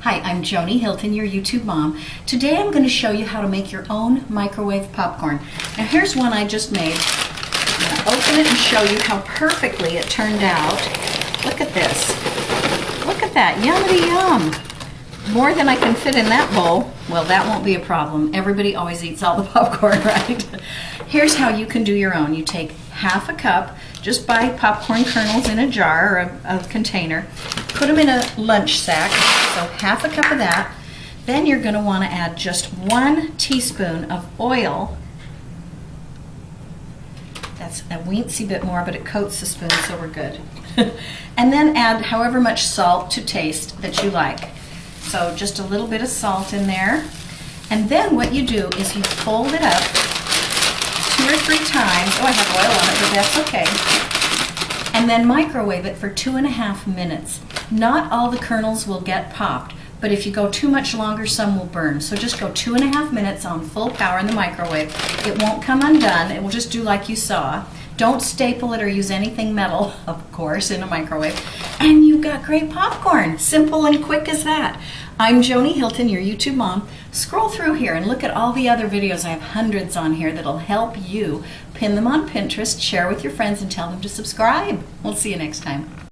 Hi, I'm Joni Hilton, your YouTube mom. Today I'm going to show you how to make your own microwave popcorn. Now here's one I just made. I'm going to open it and show you how perfectly it turned out. Look at this. Look at that. Yummity yum. More than I can fit in that bowl. Well, that won't be a problem. Everybody always eats all the popcorn, right? Here's how you can do your own. You take half a cup, just buy popcorn kernels in a jar or a container, put them in a lunch sack, so half a cup of that. Then you're going to want to add just 1 teaspoon of oil. That's a weensy bit more, but it coats the spoon, so we're good. And then add however much salt to taste that you like. So just a little bit of salt in there. And then what you do is you fold it up 2 or 3 times. Oh, I have oil on it, but that's okay. And then microwave it for 2.5 minutes. Not all the kernels will get popped, but if you go too much longer, some will burn. So just go 2.5 minutes on full power in the microwave. It won't come undone. It will just do like you saw. Don't staple it or use anything metal, of course, in a microwave. And you've got great popcorn. Simple and quick as that. I'm Joni Hilton, your YouTube mom. Scroll through here and look at all the other videos. I have hundreds on here that'll help you. Pin them on Pinterest, share with your friends, and tell them to subscribe. We'll see you next time.